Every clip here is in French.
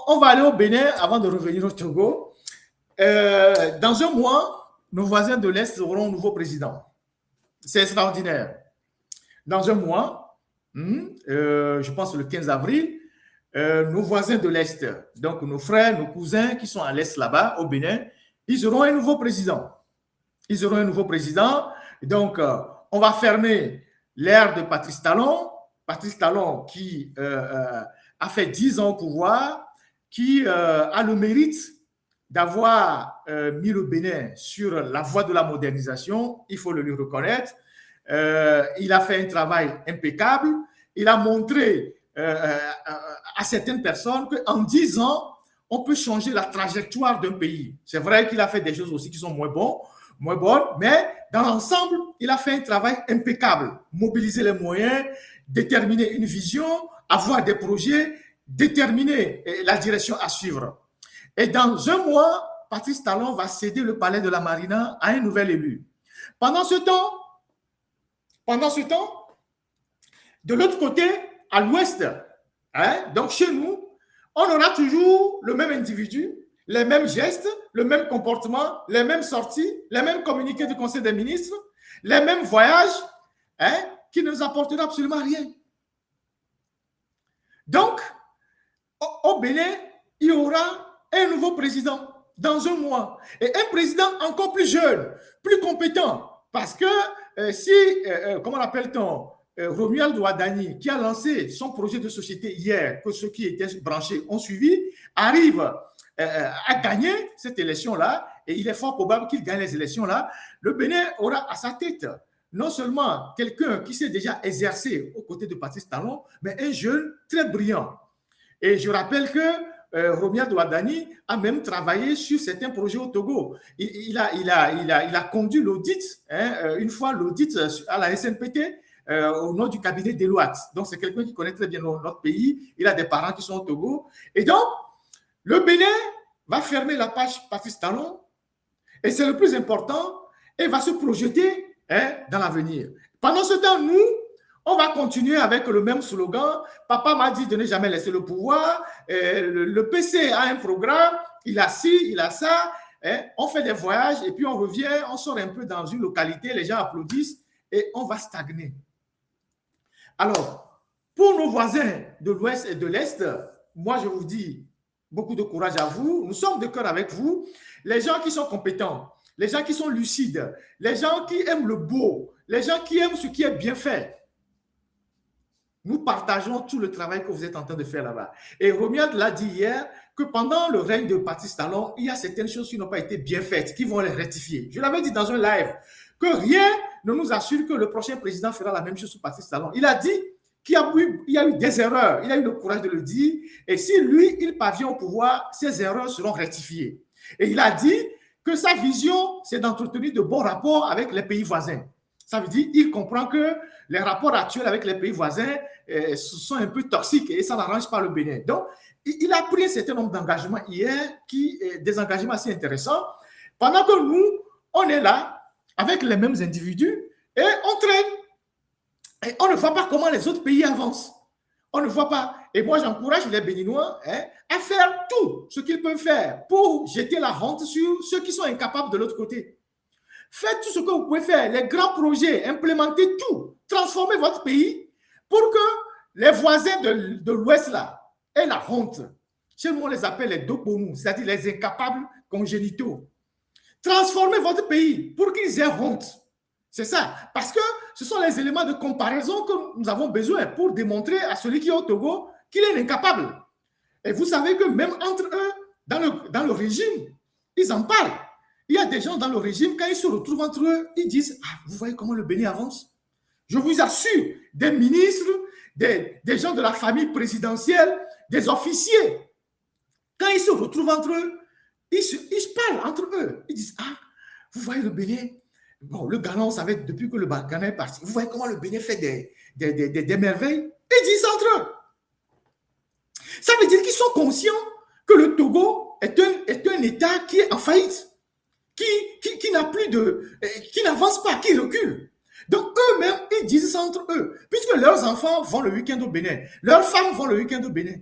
on va aller au Bénin avant de revenir au Togo. Dans un mois, nos voisins de l'Est auront un nouveau président. C'est extraordinaire. Dans un mois, je pense le 15 avril, nos voisins de l'Est, donc nos frères, nos cousins qui sont à l'Est là-bas, au Bénin, ils auront un nouveau président. Ils auront un nouveau président. Donc, on va fermer l'ère de Patrice Talon. Patrice Talon qui a fait 10 ans au pouvoir, qui a le mérite d'avoir mis le Bénin sur la voie de la modernisation, il faut le lui reconnaître. Il a fait un travail impeccable. Il a montré à certaines personnes qu'en 10 ans, on peut changer la trajectoire d'un pays. C'est vrai qu'il a fait des choses aussi qui sont moins bonnes, mais dans l'ensemble, il a fait un travail impeccable. Mobiliser les moyens, déterminer une vision, avoir des projets, déterminer la direction à suivre. Et dans un mois, Patrice Talon va céder le palais de la Marina à un nouvel élu. Pendant ce temps, de l'autre côté, à l'ouest, donc chez nous, on aura toujours le même individu, les mêmes gestes, le même comportement, les mêmes sorties, les mêmes communiqués du Conseil des ministres, les mêmes voyages, qui ne nous apporteront absolument rien. Donc, au Bénin, il y aura un nouveau président dans un mois. Et un président encore plus jeune, plus compétent. Parce que si, comment l'appelle-t-on, Romuald Ouadani, qui a lancé son projet de société hier, que ceux qui étaient branchés ont suivi, arrive à gagner cette élection-là, et il est fort probable qu'il gagne les élections-là, le Bénin aura à sa tête non seulement quelqu'un qui s'est déjà exercé aux côtés de Patrice Talon, mais un jeune très brillant. Et je rappelle que Romuald Ouadani a même travaillé sur certains projets au Togo. Il a conduit l'audit, une fois l'audit à la SNPT, au nom du cabinet Deloitte. Donc, c'est quelqu'un qui connaît très bien notre pays. Il a des parents qui sont au Togo. Et donc, le Bénin va fermer la page Patrice Talon, et c'est le plus important, et va se projeter dans l'avenir. Pendant ce temps, nous, on va continuer avec le même slogan. Papa m'a dit de ne jamais laisser le pouvoir. Le PC a un programme, il a ci, il a ça. On fait des voyages et puis on revient, on sort un peu dans une localité, les gens applaudissent et on va stagner. Alors, pour nos voisins de l'Ouest et de l'Est, moi je vous dis beaucoup de courage à vous. Nous sommes de cœur avec vous. Les gens qui sont compétents, les gens qui sont lucides, les gens qui aiment le beau, les gens qui aiment ce qui est bien fait. Nous partageons tout le travail que vous êtes en train de faire là-bas. Et Romuald l'a dit hier que pendant le règne de Patrice Talon, il y a certaines choses qui n'ont pas été bien faites, qui vont les rectifier. Je l'avais dit dans un live que rien ne nous assure que le prochain président fera la même chose sous Patrice Talon. Il a dit qu'il y a eu des erreurs. Il a eu le courage de le dire. Et si lui, il parvient au pouvoir, ces erreurs seront rectifiées. Et il a dit que sa vision, c'est d'entretenir de bons rapports avec les pays voisins. Ça veut dire qu'il comprend que les rapports actuels avec les pays voisins sont un peu toxiques et ça n'arrange pas le Bénin. Donc, il a pris un certain nombre d'engagements hier, des engagements assez intéressants, pendant que nous, on est là avec les mêmes individus et on traîne. Et on ne voit pas comment les autres pays avancent. On ne voit pas. Et moi, j'encourage les Béninois à faire tout ce qu'ils peuvent faire pour jeter la honte sur ceux qui sont incapables de l'autre côté. Faites tout ce que vous pouvez faire, les grands projets, implémentez tout, transformez votre pays pour que les voisins de l'Ouest là aient la honte. Chez nous, on les appelle les doponous, c'est-à-dire les incapables congénitaux. Transformez votre pays pour qu'ils aient honte. C'est ça, parce que ce sont les éléments de comparaison que nous avons besoin pour démontrer à celui qui est au Togo qu'il est incapable. Et vous savez que même entre eux, dans le régime, ils en parlent. Il y a des gens dans le régime, quand ils se retrouvent entre eux, ils disent « Ah, vous voyez comment le Bénin avance ?» Je vous assure, des ministres, des gens de la famille présidentielle, des officiers, quand ils se retrouvent entre eux, ils se parlent entre eux. Ils disent « Ah, vous voyez le Bénin ?» Bon, le Ghana, on savait depuis que le Ghana est parti. Vous voyez comment le Bénin fait des merveilles? Ils disent entre eux. Ça veut dire qu'ils sont conscients que le Togo est un État qui est en faillite, qui n'a plus qui n'avance pas, qui recule. Donc eux-mêmes, ils disent ça entre eux, puisque leurs enfants vont le week-end au Bénin, leurs femmes vont le week-end au Bénin.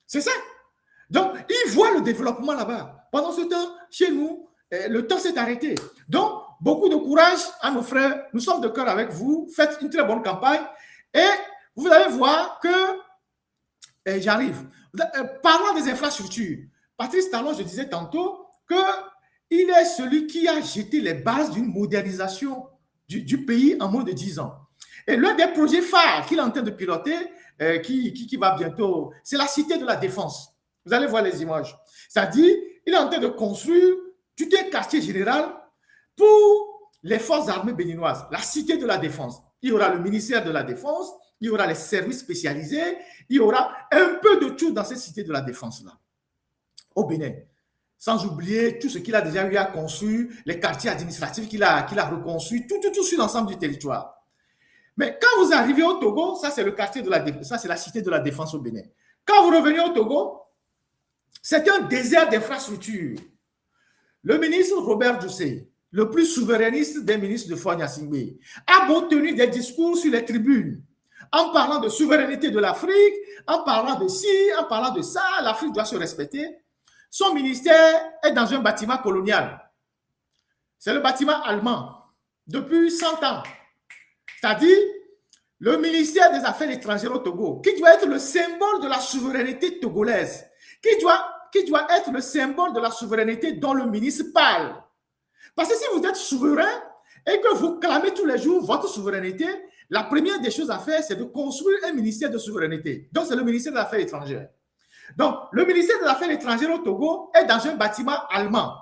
C'est ça. Donc, ils voient le développement là-bas. Pendant ce temps, chez nous, le temps s'est arrêté. Donc, beaucoup de courage à nos frères. Nous sommes de cœur avec vous. Faites une très bonne campagne. Et vous allez voir que j'arrive. Parlant des infrastructures, Patrice Talon, je disais tantôt qu'il est celui qui a jeté les bases d'une modernisation du pays en moins de 10 ans. Et l'un des projets phares qu'il est en train de piloter, qui va bientôt, c'est la Cité de la Défense. Vous allez voir les images. C'est-à-dire, il est en train de construire tout un quartier général pour les forces armées béninoises, la Cité de la Défense. Il y aura le ministère de la Défense, il y aura les services spécialisés, il y aura un peu de tout dans cette Cité de la Défense-là, au Bénin. Sans oublier tout ce qu'il a déjà eu à construire, les quartiers administratifs qu'il a reconstruits, tout sur l'ensemble du territoire. Mais quand vous arrivez au Togo, ça c'est le quartier de la Défense, ça c'est la Cité de la Défense au Bénin. Quand vous revenez au Togo, c'est un désert d'infrastructures. Le ministre Robert Doucet, le plus souverainiste des ministres de Faure Gnassingbé, a beau tenir des discours sur les tribunes, en parlant de souveraineté de l'Afrique, en parlant de ci, en parlant de ça, l'Afrique doit se respecter. Son ministère est dans un bâtiment colonial. C'est le bâtiment allemand, depuis 100 ans. C'est-à-dire, le ministère des Affaires étrangères au Togo, qui doit être le symbole de la souveraineté togolaise, qui doit être le symbole de la souveraineté dont le ministre parle. Parce que si vous êtes souverain et que vous clamez tous les jours votre souveraineté, la première des choses à faire, c'est de construire un ministère de souveraineté. Donc, c'est le ministère des Affaires étrangères. Donc, le ministère des Affaires étrangères au Togo est dans un bâtiment allemand.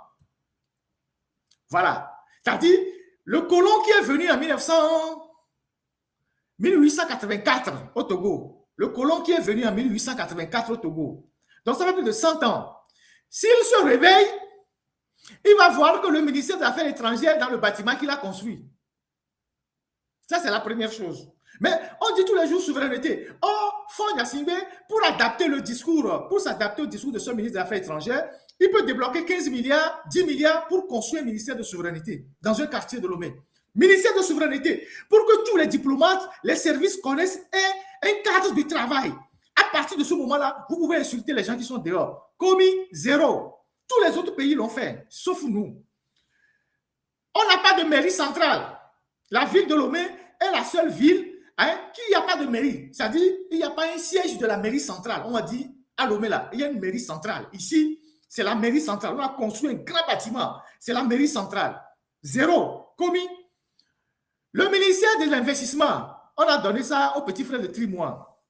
Voilà. C'est-à-dire, le colon qui est venu en 1884 au Togo, le colon qui est venu en 1884 au Togo, donc ça fait plus de 100 ans. S'il se réveille, il va voir que le ministère des Affaires étrangères est dans le bâtiment qu'il a construit. Ça, c'est la première chose. Mais on dit tous les jours souveraineté. Oh, Faure Gnassingbé, pour adapter le discours, pour s'adapter au discours de ce ministre des Affaires étrangères, il peut débloquer 15 milliards, 10 milliards pour construire un ministère de souveraineté dans un quartier de Lomé. Ministère de souveraineté, pour que tous les diplomates, les services connaissent un cadre de travail. À partir de ce moment-là, vous pouvez insulter les gens qui sont dehors. Commis, zéro. Tous les autres pays l'ont fait, sauf nous. On n'a pas de mairie centrale. La ville de Lomé est la seule ville qui n'y a pas de mairie. C'est-à-dire, il n'y a pas un siège de la mairie centrale. On a dit, à Lomé, là, il y a une mairie centrale. Ici, c'est la mairie centrale. On a construit un grand bâtiment. C'est la mairie centrale. Zéro. Commis. Le ministère de l'investissement, on a donné ça au petit frère de Trimois.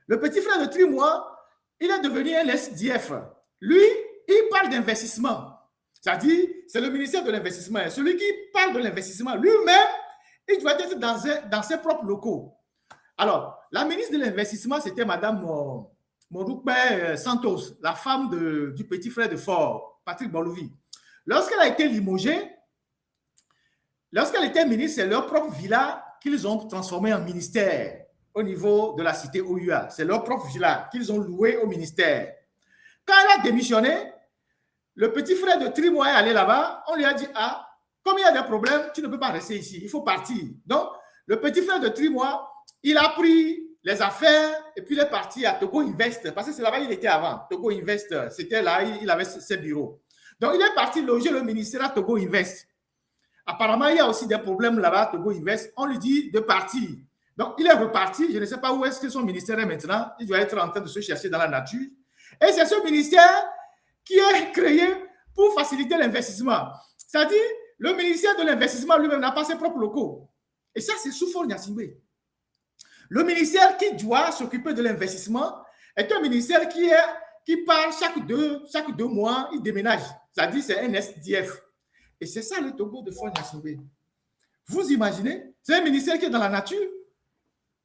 Le petit frère de Trimois, il est devenu un SDF. Lui, il parle d'investissement. C'est-à-dire, c'est le ministère de l'investissement. Celui qui parle de l'investissement, lui-même, il doit être dans ses propres locaux. Alors, la ministre de l'investissement, c'était Mme Moroupe Santos, la femme du petit frère de Faure, Patrick Bolovi. Lorsqu'elle a été limogée, lorsqu'elle était ministre, c'est leur propre villa qu'ils ont transformé en ministère au niveau de la cité OUA. C'est leur propre villa qu'ils ont loué au ministère. Quand elle a démissionné, le petit frère de Trimois est allé là-bas. On lui a dit, ah, comme il y a des problèmes, tu ne peux pas rester ici, il faut partir. Donc, le petit frère de Trimois, il a pris les affaires et puis il est parti à Togo Invest, parce que c'est là-bas qu'il était avant. Togo Invest, c'était là, il avait ses bureaux. Donc, il est parti loger le ministère à Togo Invest. Apparemment, il y a aussi des problèmes là-bas à Togo Invest. On lui dit de partir. Donc, il est reparti. Je ne sais pas où est-ce que son ministère est maintenant. Il doit être en train de se chercher dans la nature. Et c'est ce ministère qui est créé pour faciliter l'investissement. C'est-à-dire, le ministère de l'investissement lui-même n'a pas ses propres locaux. Et ça, c'est sous Faure Gnassingbé. Le ministère qui doit s'occuper de l'investissement est un ministère qui part chaque deux mois, il déménage. C'est-à-dire, c'est un SDF. Et c'est ça le Togo de Faure Gnassingbé. Vous imaginez? C'est un ministère qui est dans la nature.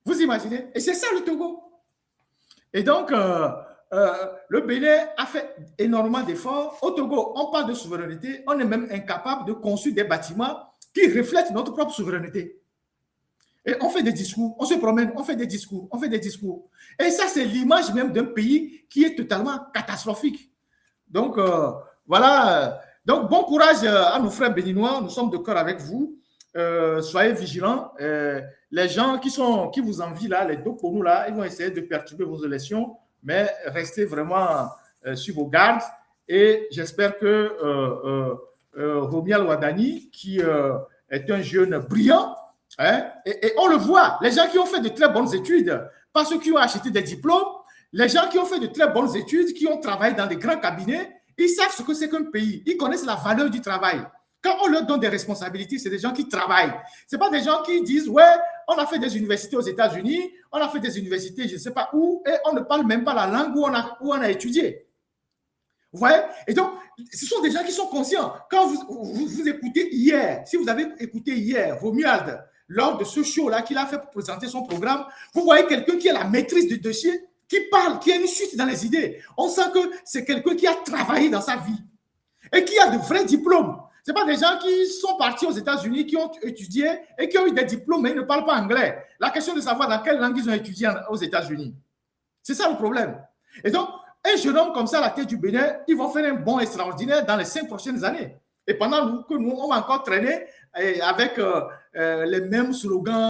Vous imaginez? Et c'est ça le Togo. Et donc, le Bénin a fait énormément d'efforts. Au Togo, on parle de souveraineté. On est même incapable de construire des bâtiments qui reflètent notre propre souveraineté. Et on fait des discours, on se promène, on fait des discours, on fait des discours. Et ça, c'est l'image même d'un pays qui est totalement catastrophique. Donc, voilà. Donc, bon courage à nos frères béninois. Nous sommes de cœur avec vous. Soyez vigilants. Les gens qui vous envient là, les deux pour nous là, ils vont essayer de perturber vos élections. mais restez vraiment sur vos gardes. Et j'espère que Romial Wadani, qui est un jeune brillant, hein, et on le voit, les gens qui ont fait de très bonnes études, pas ceux qui ont acheté des diplômes, les gens qui ont fait de très bonnes études, qui ont travaillé dans des grands cabinets, ils savent ce que c'est qu'un pays. Ils connaissent la valeur du travail. Quand on leur donne des responsabilités, c'est des gens qui travaillent. Ce n'est pas des gens qui disent, ouais, on a fait des universités aux États-Unis, on a fait des universités je ne sais pas où, et on ne parle même pas la langue où on a étudié. Vous voyez? Et donc, ce sont des gens qui sont conscients. Quand vous écoutez hier, si vous avez écouté hier Romuald, lors de ce show-là qu'il a fait pour présenter son programme, vous voyez quelqu'un qui a la maîtrise du dossier, qui parle, qui a une suite dans les idées. On sent que c'est quelqu'un qui a travaillé dans sa vie et qui a de vrais diplômes. Ce pas des gens qui sont partis aux États-Unis, qui ont étudié et qui ont eu des diplômes, mais ils ne parlent pas anglais. La question de savoir dans quelle langue ils ont étudié aux États-Unis. C'est ça le problème. Et donc, un jeune homme comme ça à la tête du Bénin, ils vont faire un bond extraordinaire dans les 5 prochaines années. Et pendant que nous, on va encore traîner avec les mêmes slogans.